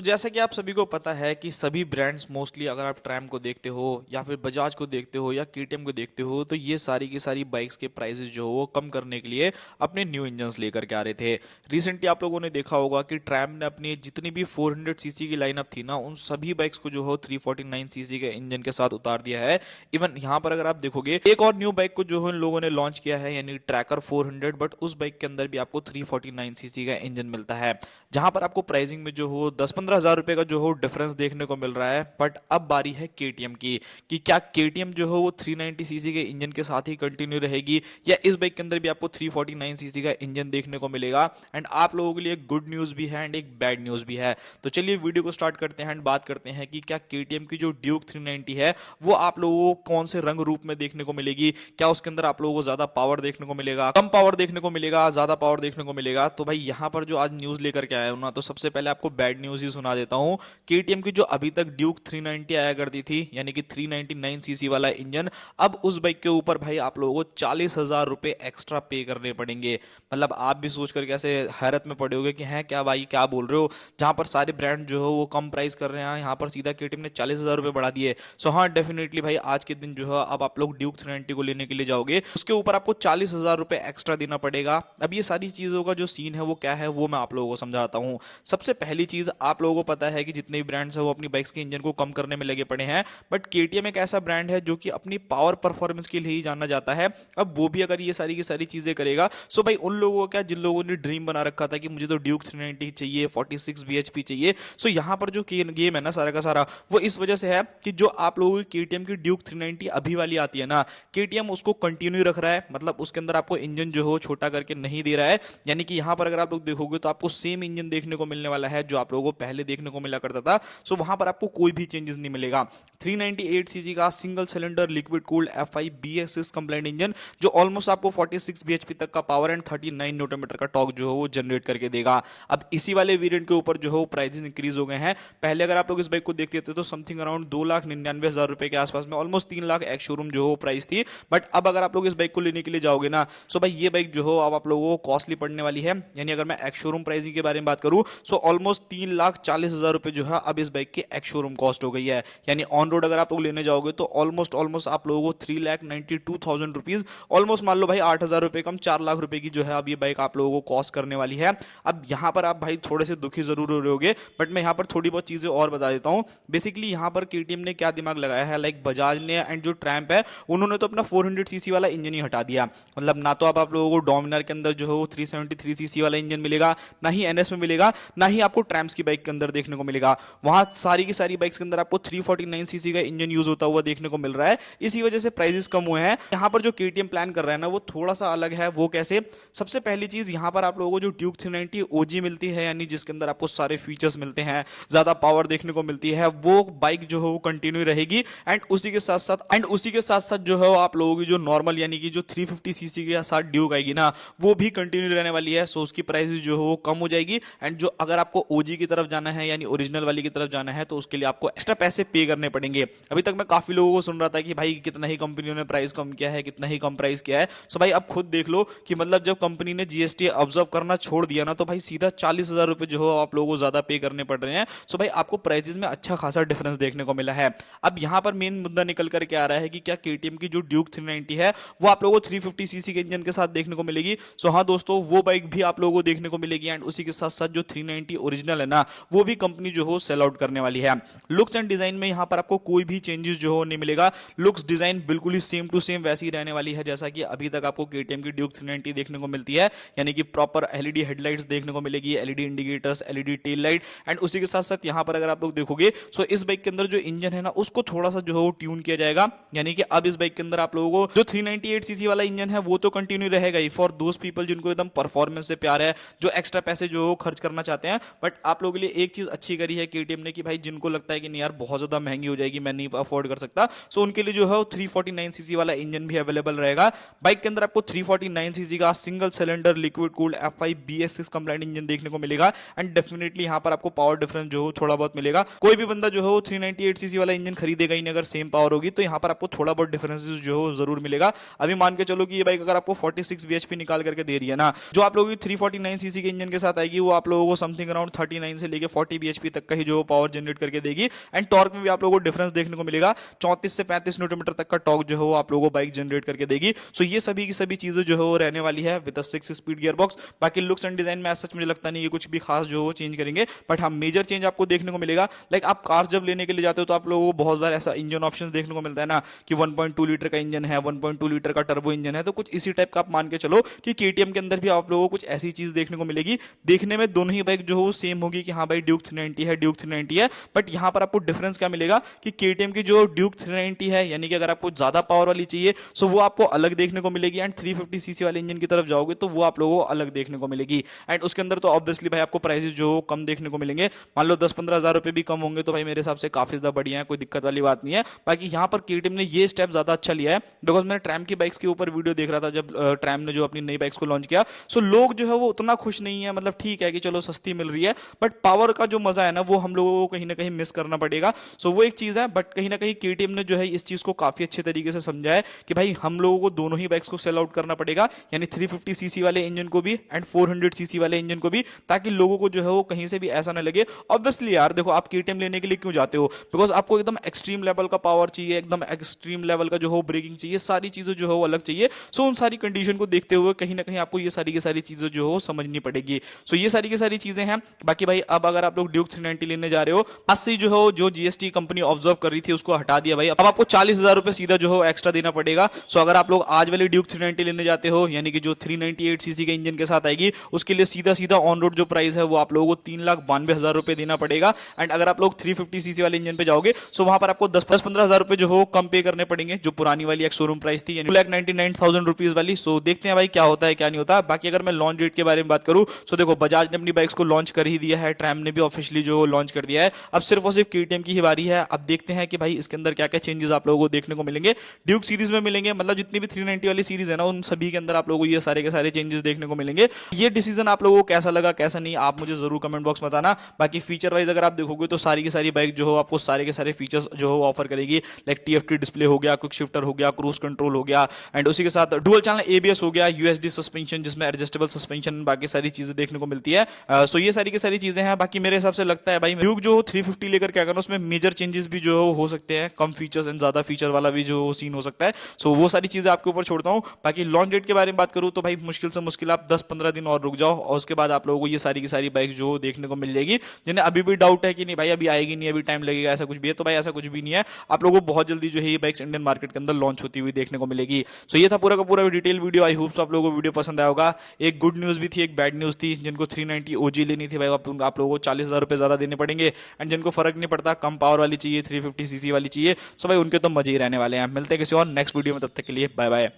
तो जैसा कि आप सभी को पता है कि सभी ब्रांड्स मोस्टली अगर आप ट्रैम को देखते हो या फिर बजाज को देखते हो या केटीएम को देखते हो तो ये सारी की सारी बाइक्स के प्राइसेस जो हो वो कम करने के लिए अपने न्यू इंजन्स लेकर के आ रहे थे। रिसेंटली आप लोगों ने देखा होगा कि ट्रैम ने अपनी जितनी भी 400 सीसी की लाइनअप थी ना उन सभी बाइक्स को जो हो 349 सीसी के इंजन के साथ उतार दिया है। इवन यहाँ पर अगर आप देखोगे एक और न्यू बाइक को जो है इन लोगों ने लॉन्च किया है यानी ट्रैकर 400, बट उस बाइक के अंदर भी आपको 349 सीसी का इंजन मिलता है, जहां पर आपको प्राइसिंग में जो हो 10-15 हजार रुपए का जो हो डिफरेंस देखने को मिल रहा है। बट अब बारी है केटीएम की कि क्या केटीएम जो हो वो 390 सीसी के इंजन के साथ ही कंटिन्यू रहेगी या इस बाइक के अंदर भी आपको 349 सीसी का इंजन देखने को मिलेगा। एंड आप लोगों के लिए एक गुड न्यूज भी है एंड एक बैड न्यूज भी है। तो चलिए वीडियो को स्टार्ट करते हैं एंड बात करते हैं कि क्या केटीएम की जो ड्यूक 390 है वो आप लोगों को कौन से रंग रूप में देखने को मिलेगी, क्या उसके अंदर आप लोगों को ज्यादा पावर देखने को मिलेगा, कम पावर देखने को मिलेगा, ज्यादा पावर देखने को मिलेगा। तो भाई यहाँ पर जो आज न्यूज लेकर के आया हूं ना, तो सबसे पहले आपको बैड न्यूज ही सुना देता हूं। केटीएम की जो अभी तक ड्यूक 390 आया करती थी यानी कि 399 सीसी वाला इंजन, अब उस बाइक के ऊपर भाई आप लोगों को 40,000 रुपए एक्स्ट्रा पे करने पड़ेंगे। मतलब आप भी सोच करके ऐसे हैरत में पड़े होगे कि हैं क्या भाई क्या बोल रहे हो, जहां पर सारे ब्रांड जो है वो कम प्राइस कर रहे हैं यहाँ पर सीधा केटीएम ने 40,000 रुपए बढ़ा दिए। सो हाँ डेफिनेटली भाई आज के दिन जो है अब आप लोग ड्यूक 390 को लेने के लिए जाओगे उसके ऊपर आपको 40,000 रुपए एक्स्ट्रा देना पड़ेगा। अब ये सारी चीजों का जो सीन है वो क्या है वो मैं आप लोगों को समझाता हूँ। सबसे पहली चीज आप लोगों को पता है कि जितने भी ब्रांड्स है वो अपनी बाइक्स के इंजन को कम करने में लगे पड़े हैं, बट केटीएम एक ऐसा ब्रांड है जो कि अपनी पावर परफॉर्मेंस के लिए ही जाना जाता है। अब वो भी अगर ये सारी की सारी चीजें करेगा सो भाई उन लोगों को क्या, जिन लोगों ने ड्रीम बना रखा था कि मुझे तो ड्यूक 390 चाहिए, 46 bhp चाहिए, सो यहाँ पर जो गेम है ना सारा का सारा वो इस वजह से है कि जो आप लोगों की केटीएम की ड्यूक 390 अभी वाली आती है ना, केटीएम उसको कंटिन्यू रख रहा है, मतलब उसके अंदर आपको इंजन जो हो छोटा करके नहीं दे रहा है। यानी कि यहाँ पर अगर आप लोग देखोगे तो आपको सेम इंजन देखने को मिलने वाला है जो आप लोगों को पहले देखने को मिला करता था। सो वहां पर आपको कोई भी चेंजेस नहीं मिलेगा। 398 सीसी का single cylinder liquid cooled F5 BS6 complaint engine जो ऑलमोस्ट आपको 46 bhp तक का पावर एंड 39 न्यूटन मीटर का टॉर्क जो है वो जनरेट करके देगा। अब इसी वाले वेरिएंट के ऊपर जो है वो प्राइसेस इंक्रीज हो गए हैं। पहले अगर आप लोग इस बाइक को देखते थे तो समथिंग अराउंड 2,99,000 रुपए के आसपास में, ऑलमोस्ट 3 लाख एक्स शोरूम जो हो प्राइस थी। बट अब अगर आप लोग इस बाइक को लेने के लिए जाओगे ना सो भाई ये बाइक जो हो अब आप लोगों को कॉस्टली पड़ने वाली है। यानी अगर मैं एक्स शोरूम प्राइसिंग के बारे में बात करूं सो ऑलमोस्ट 3,40,000 रुपए जो है अब इस बाइक की एक्स शोरूम कॉस्ट हो गई है। यानी ऑन रोड अगर आप लोग लेने जाओगे तो ऑलमोस्ट आप लोगों को 3,92,000 रुपीज, ऑलमोस्ट मान लो भाई 8,000 रुपए कम 4 लाख रुपए की जो है अब ये बाइक आप लोगों को कॉस्ट करने वाली है। अब यहाँ पर आप भाई थोड़े से दुखी जरूर हो रहे होगे, बट मैं यहाँ पर थोड़ी बहुत चीजें और बता देता हूँ। बेसिकली यहाँ पर केटीएम ने क्या दिमाग लगाया है, लाइक बजाज ने एंड जो ट्रैम्प है उन्होंने तो अपना 400 सीसी वाला इंजन ही हटा दिया। मतलब ना तो अब आप लोगों को डोमिनार के अंदर जो है वो 373 सीसी वाला इंजन मिलेगा, ना ही एनएस में मिलेगा, ना ही आपको ट्रैम्प्स की बाइक के अंदर देखने को मिलेगा। वहां सारी की सारी बाइक्स के अंदर आपको 349 सीसी का इंजन यूज होता हुआ देखने को मिल रहा है। इसी वजह से प्राइसेस कम हुए हैं। यहाँ पर जो केटीएम प्लान कर रहा है ना वो थोड़ा सा अलग है। वो कैसे? सबसे पहली चीज यहाँ पर आप लोगों को जो ड्यूक 390 ओजी मिलती है यानी जिसके अंदर आपको सारे फीचर्स मिलते हैं, ज्यादा पावर देखने को मिलती है, वो बाइक जो है वो कंटिन्यू रहेगी। एंड उसी के साथ साथ जो है आप लोगों की जो नॉर्मल यानी कि जो 350 सीसी के साथ ड्यूक आएगी ना वो भी कंटिन्यू रहने वाली है। सो उसकी प्राइस जो है वो कम हो जाएगी। एंड जो अगर आपको ओजी की तरफ जाना है यानी ओरिजिनल वाली की तरफ जाना है तो उसके लिए आपको एक्स्ट्रा पैसे पे करने पड़ेंगे। अभी तक मैं काफी लोगों को सुन रहा था कि भाई कितना ही कंपनियों ने प्राइस कम किया है, कितना ही कम प्राइस किया है। सो भाई अब खुद देख लो कि मतलब जब कंपनी ने जीएसटी ऑब्जर्व करना छोड़ दिया ना तो भाई सीधा 40,000 रुपए जो है आप लोगों को ज्यादा पे करने पड़ रहे हैं। सो भाई आपको प्राइसेस में अच्छा खासा डिफरेंस देखने को मिला है। अब यहाँ पर मेन मुद्दा निकल करके आ रहा है कि क्या केटीएम की जो ड्यूक 390 है वो आप लोगों को 350 सीसी के इंजन के साथ देखने को मिलेगी। सो हाँ दोस्तों वो बाइक भी आप लोगों को देखने को मिलेगी। एंड उसी के साथ साथ जो 390 ओरिजिनल है ना वो भी कंपनी जो हो सेल आउट करने वाली है। लुक्स एंड डिजाइन में यहाँ पर आपको कोई भी चेंजेस जो हो नहीं मिलेगा। लुक्स डिजाइन बिल्कुल ही सेम टू सेम वैसी ही रहने वाली है जैसा कि अभी तक आपको केटीएम की ड्यूक 390 देखने को मिलती है। यानी कि प्रॉपर एलईडी हेडलाइट्स देखने को मिलेगी, LED indicators, LED tail light. And उसी के साथ साथ यहाँ पर अगर आप लोग देखोगे सो इस बाइक के अंदर जो इंजन है ना उसको थोड़ा सा जो है ट्यून किया जाएगा। यानी कि अब इस बाइक के अंदर आप लोगों को जो 398 सीसी वाला इंजन है वो तो कंटिन्यू रहेगा ही फॉर दोज पीपल जिनको एकदम परफॉर्मेंस से प्यार है, जो एक्स्ट्रा पैसे जो खर्च करना चाहते हैं। बट आप लोगों के लिए एक चीज अच्छी करी है केटीएम ने कि भाई जिनको लगता है कि नहीं यार बहुत ज्यादा महंगी हो जाएगी, मैं नहीं अफोर्ड कर सकता, सो उनके लिए जो है 349 सीसी वाला इंजन भी अवेलेबल रहेगा। बाइक के अंदर आपको 349 सीसी का single cylinder liquid cooled F5 BS6 complaint engine देखने को मिलेगा। एंड डेफिनेटली यहाँ पर आपको पावर डिफरेंस जो हो थोड़ा बहुत मिलेगा। कोई भी बंदा जो है 398 सीसी वाला इंजन खरीदेगा ही नहीं अगर सेम पावर होगी, तो यहाँ पर आपको थोड़ा बहुत डिफरेंसेस जो हो जरूर मिलेगा। अभी मान के चलो कि ये बाइक अगर आपको 46 bhp निकाल करके दे रही है ना, जो आप लोगों की 349 सीसी के इंजन के साथ आएगी वो आप लोगों को समथिंग अराउंड 39 से लेके 40 bhp तक का ही जो पावर जनरेट करके देगी। एंड टॉर्क में भी आप लोगों को डिफरेंस देखने को मिलेगा, 34 से 35 न्यूटन मीटर तक का टॉर्क जो है वो आप लोगों को बाइक जनरेट करके देगी। सो ये सभी की सभी चीजें जो है वो रहने वाली है विद 6 स्पीड गियर बॉक्स। बाकी लुक्स एंड डिजाइन में सच मुझे लगता नहीं ये कुछ भी खास जो वो चेंज करेंगे, बट हाँ मेजर चेंज आपको देखने को मिलेगा। लाइक आप कार जब लेने के लिए जाते हो तो आप लोगों को बहुत बार ऐसा इंजन ऑप्शन देखने को मिलता है ना कि 1.2 लीटर का इंजन है, 1.2 लीटर का टर्बो इंजन है, तो कुछ इसी टाइप का आप मान के चलो कि केटीएम के अंदर भी आप लोगों को कुछ ऐसी चीज देखने को मिलेगी। देखने में दोनों ही बाइक जो हो सेम होगी कि हाँ भाई ड्यूक 390 है, ड्यूक 390 है, बट यहाँ पर आपको डिफरेंस क्या मिलेगा कि केटीएम की जो ड्यूक 390 है, यानी कि अगर आपको ज्यादा पावर वाली चाहिए सो वो आपको अलग देखने को मिलेगी, एंड 350 सीसी वाले इंजन की तरफ जाओगे तो वो आप लोगों को अलग देखने को मिलेगी। एंड उसके अंदर तो ऑब्वियसली भाई आपको प्राइसेस जो कम देखने को मिलेंगे, मान लो 10-15 हजार रुपए भी कम होंगे तो भाई मेरे हिसाब से काफी ज्यादा बढ़िया है, कोई दिक्कत वाली बात नहीं है। बाकी यहाँ पर केटीएम ने ये स्टेप ज्यादा अच्छा लिया है, बिकॉज मैंने ट्रैम की बाइक्स के ऊपर वीडियो देख रहा था जब ट्रैम ने जो अपनी नई बाइक्स को लॉन्च किया, सो लोग जो है वो उतना खुश नहीं है। मतलब ठीक है कि चलो सस्ती मिल रही है, बट पावर का जो मजा है ना वो हम लोगों को कहीं ना कहीं मिस करना पड़ेगा। सो वो एक चीज है, बट कहीं ना कहीं केटीएम ने जो है इस चीज को काफी अच्छे तरीके से समझा है कि भाई हम लोगों को दोनों ही बाइक्स को सेल आउट करना पड़ेगा, यानी 350 सीसी वाले इंजन को भी एंड 400 सीसी वाले इंजन को भी, ताकि लोगों को जो है वो कहीं से भी ऐसा ना लगे। ऑब्वियसली यार देखो आप केटीएम लेने के लिए क्यों जाते हो, बिकॉज आपको एकदम एक्सट्रीम लेवल का पावर चाहिए, एकदम एक्सट्रीम लेवल का जो हो ब्रेकिंग चाहिए, सारी चीजें जो है वो अलग चाहिए। सो उन सारी कंडीशन को देखते हुए कहीं ना कहीं आपको ये सारी की सारी चीजें जो हो समझनी पड़ेगी। सो ये सारी की सारी चीजें हैं। बाकी भाई अब अगर आप लोग ड्यूक 390 लेने जा रहे हो, आज से जो हो जो जीएसटी कंपनी ऑब्जर्व कर रही थी उसको हटा दिया भाई, अब आपको 40,000 रुपए सीधा जो हो एक्स्ट्रा देना पड़ेगा। सो अगर आप लोग आज वाली ड्यूक 390 लेने जाते हो, यानी कि जो 398 सीसी के इंजन के साथ आएगी, उसके लिए सीधा सीधा ऑन रोड जो प्राइस है वो आप लोगों को 3,92,000 रुपए देना पड़ेगा। एंड अगर आप लोग 350 सीसी वाले इंजन पे जाओगे सो वहां पर आपको 10-15 हजार रुपए जो हो कम पे करने पड़ेंगे, जो पुरानी वाली एक शोरूम प्राइस थी, यानी 2,99,000 रुपीज वाली। सो देखते हैं भाई क्या होता है क्या नहीं होता। बाकी अगर मैं लॉन्च डेट के बारे में बात करूं सो देखो बजाज ने अपनी बाइक्स को लॉन्च कर ही दिया है, ट्रैम ने भी ऑफिशियली जो लॉन्च कर दिया है, अब सिर्फ और सिर्फ केटीएम की ही बारी है। अब देखते हैं कि भाई इसके अंदर क्या क्या चेंजेस आप लोगों को देखने को मिलेंगे, ड्यूक सीरीज में मिलेंगे, मतलब जितनी भी 390 वाली सीरीज है ना उन सभी के अंदर आप लोगों को ये सारे के सारे चेंजेस देखने को मिलेंगे। ये डिसीजन आप लोगों को कैसा लगा कैसा नहीं आप मुझे जरूर कमेंट बॉक्स में बताना। बाकी फीचर वाइज अगर आप देखोगे तो सारी की सारी बाइक जो हो आपको सारे के सारे फीचर्स जो हो ऑफर करेगी, लाइक टीएफटी डिस्प्ले हो गया, क्विक शिफ्टर हो गया, क्रूज कंट्रोल हो गया, एंड उसी के साथ डुअल चैनल एबीएस हो गया, यूएसडी सस्पेंशन जिसमें एडजस्टेबल सस्पेंशन, बाकी सारी चीजें देखने को मिलती है। सो ये सारी की सारी चीजें हैं। बाकी मेरे हिसाब से लगता है भाई ड्यूक जो 350 लेकर क्या करना उसमें मेजर चेंजेस भी जो हो सकते हैं, कम फीचर्स एंड ज्यादा फीचर वाला भी जो सीन हो सकता है। सो वो सारी चीजें आपके ऊपर छोड़ता हूं। बाकी लॉन्च डेट के बारे में बात करूं तो भाई मुश्किल से मुश्किल आप 10-15 दिन और रुक जाओ और उसके बाद आप लोगों को ये सारी की सारी बाइक जो देखने को मिल जाएगी। जिन्हें अभी भी डाउट है कि नहीं भाई अभी आएगी नहीं, अभी टाइम लगेगा, ऐसा कुछ भी है, तो भाई ऐसा कुछ भी नहीं है, आप लोगों को बहुत जल्दी जो है ये बाइक्स इंडियन मार्केट के अंदर लॉन्च होती हुई देखने को मिलेगी। सो ये था पूरा का पूरा डिटेल वीडियो। आई होप आप लोगों को वीडियो पसंद आया होगा। एक गुड न्यूज भी थी, एक बैड न्यूज थी। जिनको 390 ओजी लेनी थी भाई आप लोगों को 40,000 रुपए ज्यादा देने पड़ेंगे, एंड जिनको फर्क नहीं पड़ता कम पावर वाली चाहिए 350 सीसी वाली चाहिए, सो भाई उनके तो मजे ही रहने वाले हैं। मिलते हैं किसी और नेक्स्ट वीडियो में, तब तक के लिए बाय बाय।